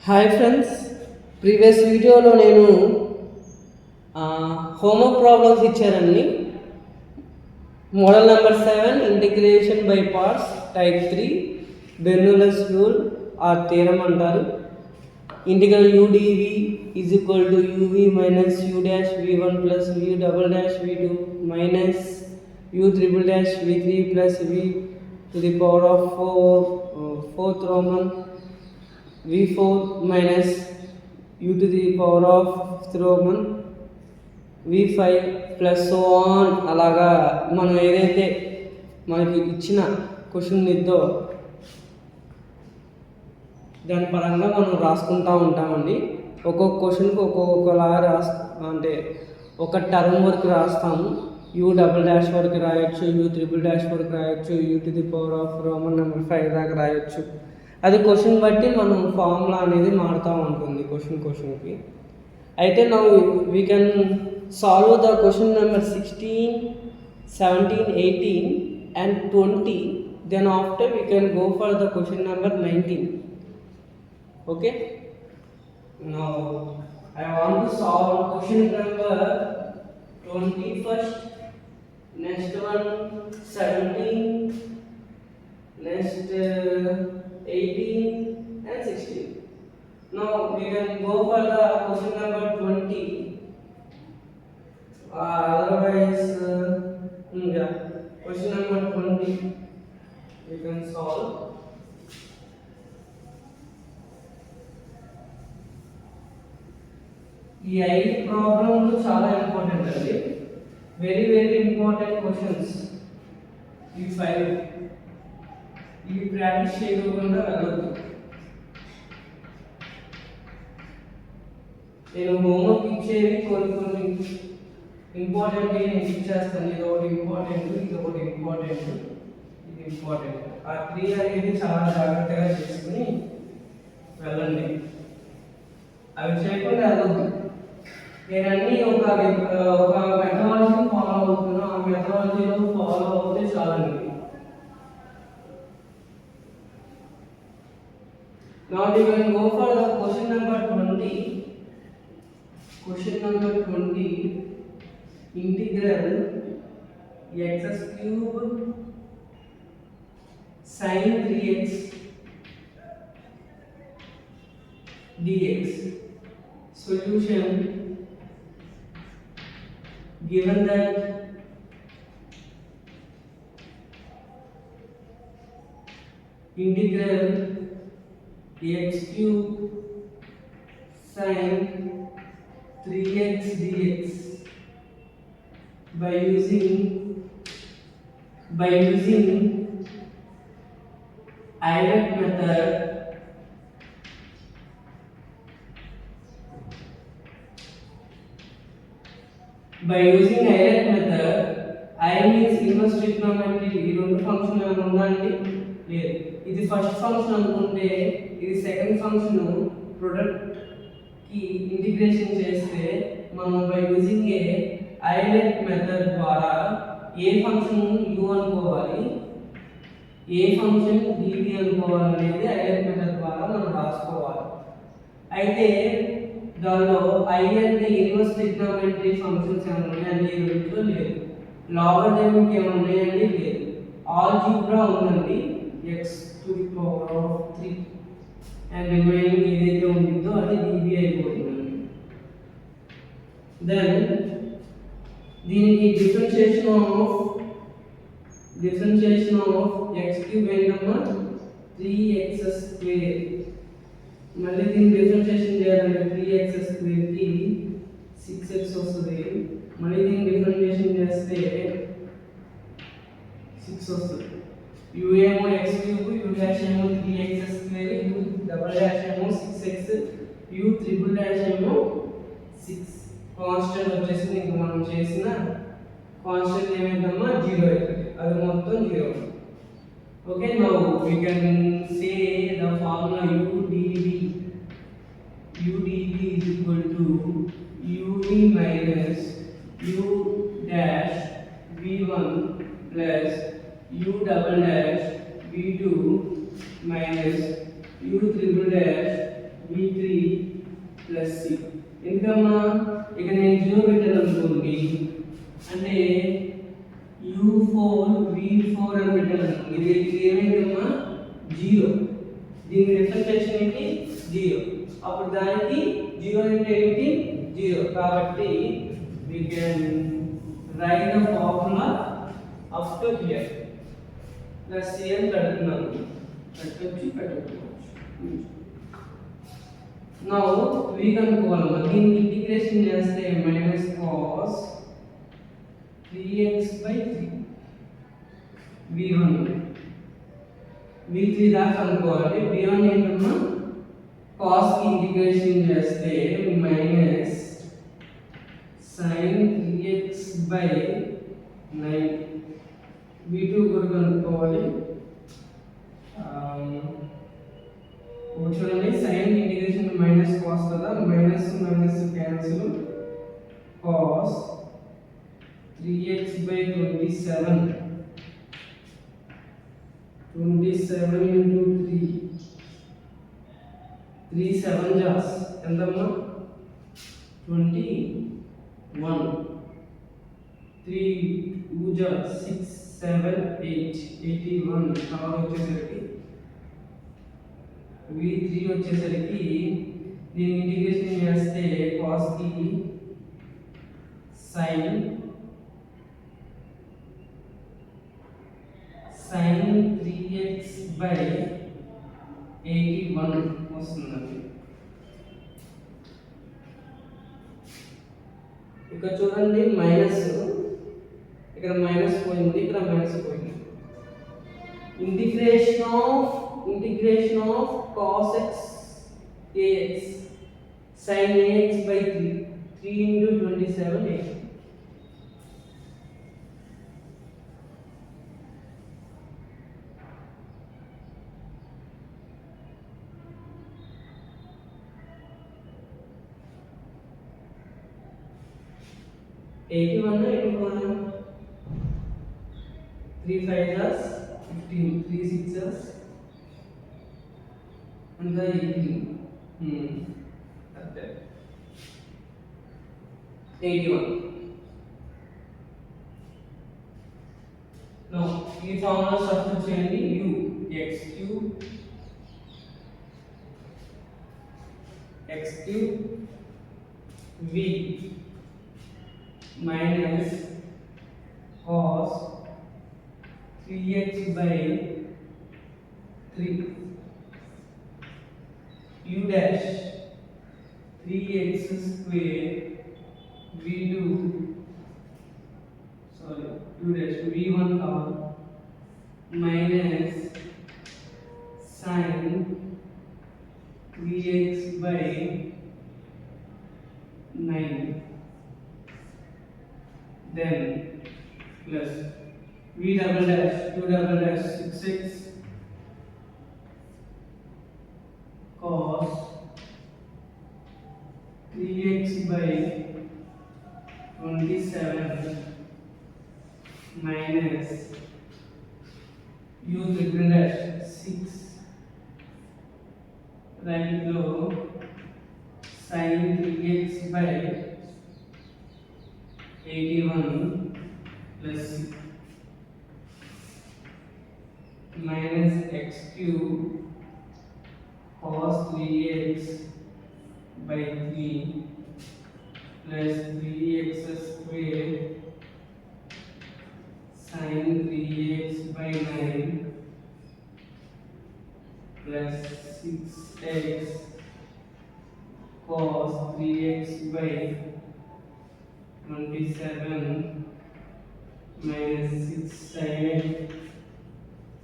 Hi friends, previous వీడియోలో నేను homework problems ఇచ్చానండి. Model number 7 integration by parts type 3 Bernoulli's rule or theorem అంటారు. Integral udv is equal to uv minus u dash v1 plus v double dash v2 minus u triple dash v3 plus v to the power of 4th roman v4 minus u to the power of 5th Roman v5 plus so on. అలాగా మనం ఏదైతే మనకి ఇచ్చిన question ఇద్దో దాని పరంగా మనం రాసుకుంటూ ఉంటామండి. ఒక్కొక్క క్వశ్చన్కి ఒక్కొక్కలాగా అంటే ఒక టర్మ్ వరకు రాస్తాము. యూ డబుల్ డాష్ వరకు రాయొచ్చు, యూ ట్రిపుల్ డాష్ వరకు రాయొచ్చు, you to the power of Roman number 5 దాకా రాయొచ్చు. అది క్వశ్చన్ బట్టి మనం ఫార్ములా అనేది మారుతూ ఉంటుంది క్వశ్చన్కి. అయితే we can solve the question number 16, 17, 18 and 20. Then after we can go for the question number 19. Okay, now I want to solve question number 20 first, next one 17, next 18 and 16. Now we can go for the question number 20. Otherwise, question number 20 we can solve. ఈ 5 ప్రాబ్లమ్లు చాలా important అండి, very important questions. ఈ 5 ఇవి practice చేయకుండా వెళ్ళదు. నేను homework ఇచ్చేవి కొన్ని ఇంపార్టెంట్ నేను ఇచ్చేస్తాను. ఇది ఒకటి ఇంపార్టెంట్, ఇది ఒకటి ఇంపార్టెంట్, ఇది ఇంపార్టెంట్. ఆ 3 అనేది చాలా జాగ్రత్తగా చేసుకుని వెళ్ళండి. అవి చేయకుండా వెళ్ళద్దు. నేనన్నీ ఒక మెథడాలజీ ఫాలో అవుతున్నాను. ఆ మెథడాలజీలో ఫాలో అవుతే చాలండి. Now we can go for the question number 20. Question number 20, integral x cube sin 3x dx. Solution: given that integral x cube sin 3x dx by using Euler method, I means inverse trigonometry. ఈ రెండు function ఏమైనా ఉందా అండి? లేదు. ఇది first function అనుకుంటే ఇది second function product కి ఇంటిగ్రేషన్ చేస్తే మనం బై యూజింగ్ ఐలెట్ మెథడ్ ద్వారా ఏ ఫంక్షన్ u అనుకోవాలి, ఏ ఫంక్షన్ dv అనుకోవాలి అనేది ఐలెట్ మెథడ్ ద్వారా మనం రాసుకోవాలి. అయితే దానిలో I అంటే ఇన్వర్స్ ట్రిగ్నోమెట్రీ ఫంక్షన్స్ ఏమైనా ఉన్నాయండి? ఈ రెండులో లేదు. లాగరిథమిక్ ఏమైనా ఉన్నాయండి? లేదు. ఆల్జీబ్రా ఉందండి, x to the power of 3 and remaining ఏదైతే ఉంటుందో అది dv అయిపోతుందండి. దెన్ దీనికి డిఫరెన్షియేషన్ ఆఫ్ x క్యూబ్ ఏంటమ్మా? 3x square. మళ్ళీ దీన్ని డిఫరెన్షియేషన్ చేయాలంటే 3x స్క్వేర్ కి 6x వస్తుంది. మళ్ళీ దీన్ని డిఫరెన్షియేషన్ చేస్తే 6 వస్తుంది. u ఏమో x క్యూబ్, u డాష్ ఏమో 3x square, u double dash ఏమో 6x, u ట్రిపుల్ డాష్ ఏమో 6. కాన్స్టెంట్ వచ్చేసి ఇంక మనం చేసిన కాన్స్టెంట్ ఏమైందమ్మా? 0 అవుతుంది. అది మొత్తం 0. Okay, now we can say the formula udv is equal to uv minus u dash v1 plus u double dash v2 minus u triple dash v3 ఎందుకమ్మా ఇక నేను 0 పెట్టాను అనుకోండి, అంటే u4 v4 అని పెట్టాను అనుకోండి, ఇది ఏమైందమ్మా 0. దీని డిఫరెన్షియేషన్ ఏంటి 0. అప్పుడు దానికి 0 అంటే ఏంటి 0. కాబట్టి we can write the formula up to here. Plus ఏం పెడుతున్నాను, పెట్టవచ్చు. Now v కనుక్కోవాలమ్మా. దీన్ని ఇంటిగ్రేషన్ చేస్తే minus cos 3x/3 v1 v3 దాకా కనుక్కోవాలి. v1 ఏంటమ్మా cos కి ఇంటిగ్రేషన్ చేస్తే మైనస్ sin 3x/9 v2 కూడా కనుక్కోవాలి. చూడండి sin ఇంటిగ్రేషన్ మైనస్ cos కదా, minus minus cancel, cos 3x/27 27 into 3 7 జాస్ ఎంతమ్మా 21 3 2 జాస్ 6 7 8 81 తర్వాత వచ్చేసరికి v3 వచ్చేసరికి దీని ఇంటిగ్రేషన్ చేస్తే cos కి sin 3x/81 వస్తుందండి. ఇక్కడ చూడండి మైనస్, ఇక్కడ మైనస్ పోయింది, ఇక్కడ మైనస్ పోయింది. Integration of cos x ax sin ax/3 3 into 27 8. Eighty one 3 5 is 15, 3 6 is and the 18. Okay. 81. Now, ఈ ఫార్ములా సబ్స్టిట్యూట్ చేయండి. u x cube v minus cos 3x/3 u dash 3x square v2 u dash v1 minus sin 3x/9 then plus v double dash 6x cos 3x/27 minus u triple dash 6 right below sin 3x/81 plus minus x cube cos 3x/3 plus 3x square sin 3x/9 plus 6x cos 3x/27 minus 6 sin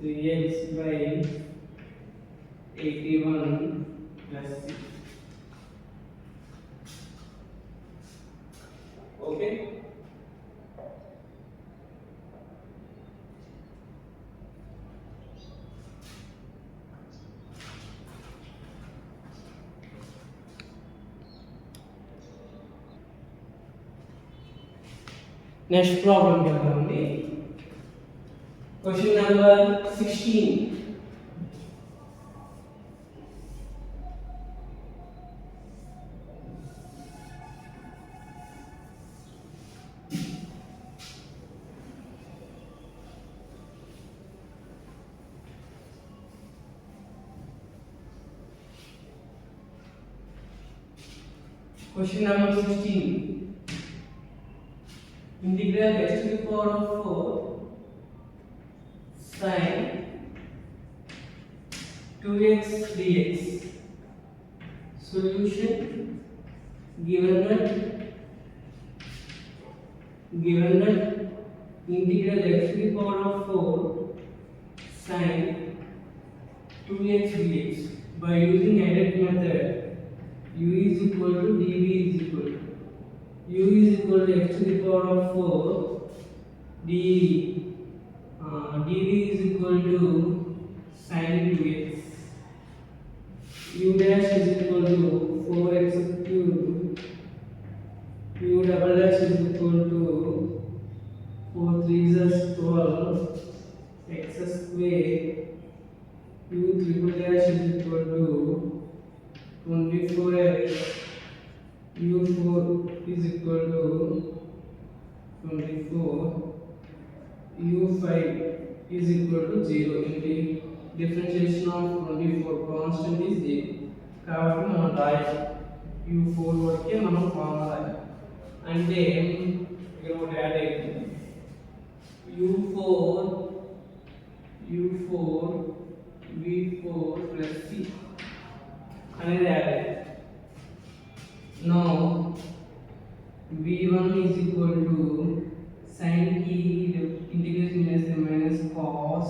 3x/81 plus 6. Okay. Next problem చూడండి. Question number 16. Question number 16. Integral x to the power of 4 sin 2x dx. Solution. Given that integral x to the power of 4 sin 2x dx, by using additive method, u is equal to dv is equal to u is equal to x to the power of 4 dv, dv is equal to sin 2x, u dash is equal to 4x cubed, u double dash is equal to 4 3s is 12 x square, u triple dash is equal to 24x, u4 is equal to 24, u5 is equal to 0. In the differentiation of 24 constant is 0. కాబట్టి మనం రాయాలి u4 వరకే మనం formula రాయాలి. అంటే ఇక్కడ ఒకటి add అవుతుంది u4 v4 plus c అనేది యాడ్ అవుతుంది. Now v1 is equal to sin e integration is minus cos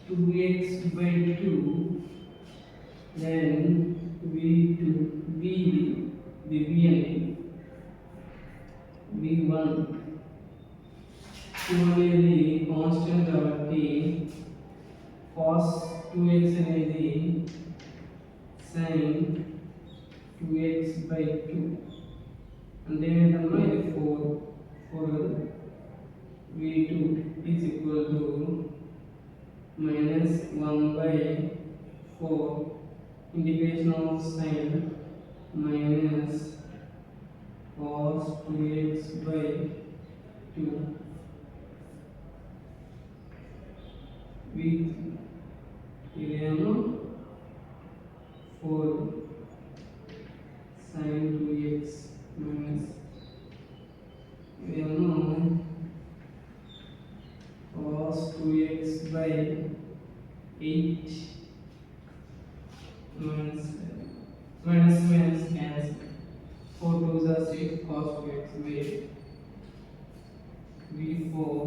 2x by 2, then v2 the v1 2 అనేది కాన్స్టెంట్ కాబట్టి cos 2x అనేది sin 2x by 2 అంటే ఏంటమ్మా ఇది 4 v2 is equal to minus 1 by 4 integration of sin minus cos 2x by 2 with ఇదేమో 4 sin 2x minus ఇదేమో cos 2x by 8 minus cancel 4 2s are 6 cos 2x by 8 v4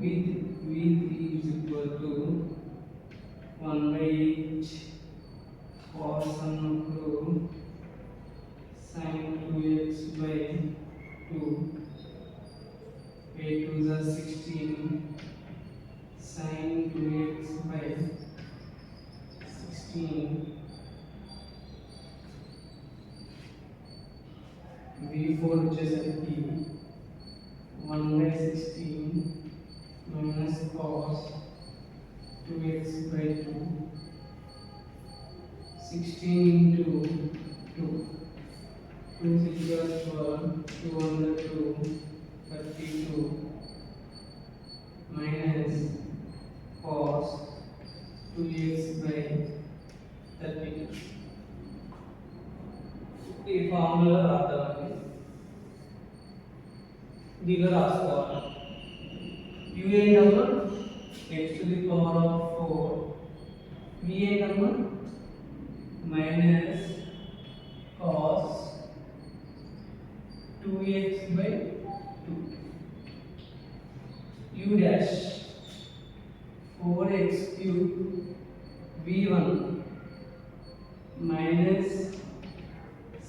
v3 is equal to 1 by 8 cos అన్నప్పుడు sin 2x by 2 8 2s are 16 sin 2x by 16 v4 వచ్చేసరికి 1 by 16 minus cos 2x by 2 16 into 2 2 6 is 12 2 under 2 32 minus cos 2x by 32. ఈ formula రాద్దామండి, దీనిలో రాసుకోవాలి. u ఏంటమ్మా x to the power of 4, v ఏంటమ్మా minus cos 2x by 2, u dash 4x cubed v1 minus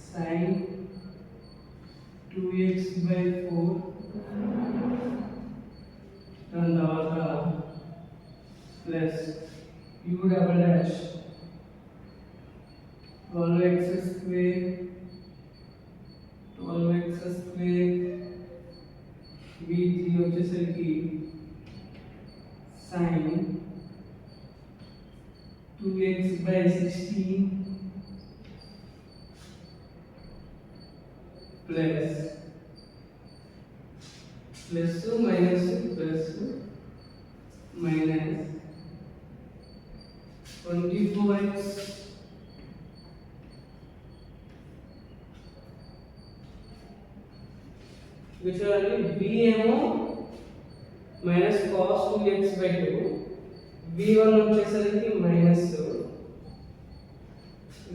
sin 2x by 4 దాని తర్వాత plus u double dash 12x square v3 వచ్చేసరికి sin 2x by 16 plus minus minus 24x చూడండి b ఏమో minus cos 2x/2, v1 వచ్చేసరికి minus,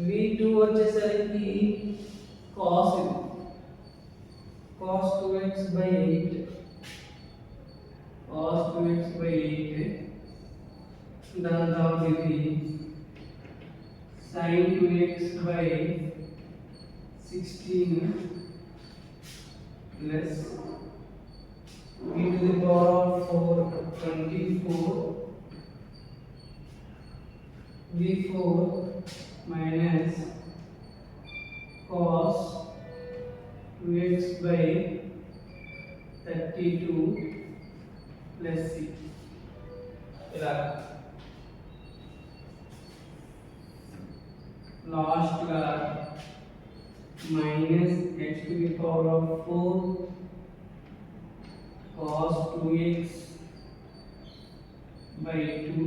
v2 వచ్చేసరికి cos 2x/8, దాని తర్వాత ఇది sin 2x/16 plus v to the power of 4 24, v4 minus cos 2x/32 plus 6 ఇలా last గా minus x to the power of 4 cos 2x/2,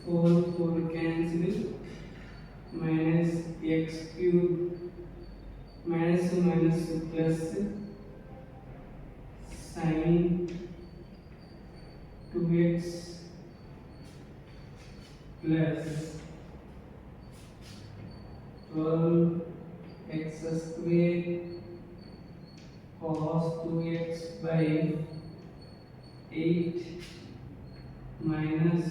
4 cancel, minus x cube minus plus sin 2x plus 12x square cos 2x/8 minus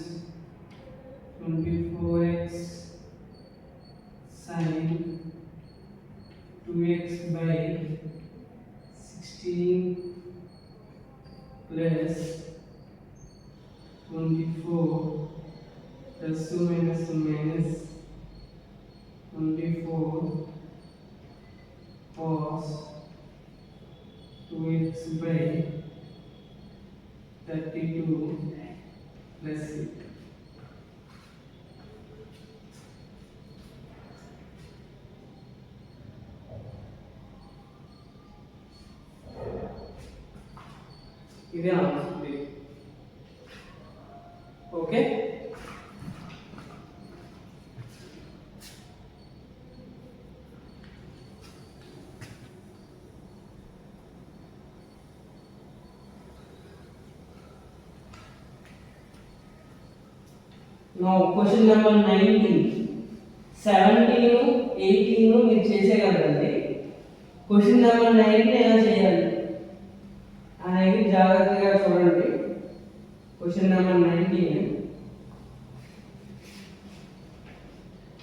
24x sin 2x/16 plus 24 plus minus 24 cos 2x/32 plus 6. ఇదే answer. Okay, now question number 19, 17 18 మీరు చేసేయగలరండి. Question number 19 ఎలా చేయాలి అనేది జాగ్రత్తగా చూడండి. Question number 19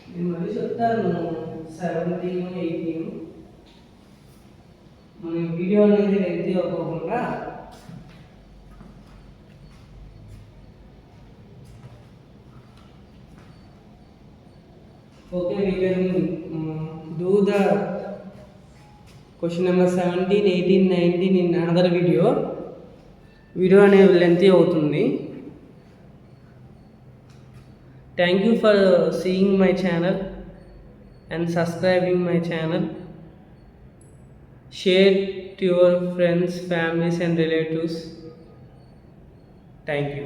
నేను మళ్ళీ చెప్తాను. 17 18 మన వీడియో అనేది లెంతీ అవ్వకుండా okay, we can do the question number 17 18 19 in another video అనేది లెంతీ అవుతుంది. Thank you for seeing my channel and subscribing my channel. Share to your friends, families and relatives. Thank you.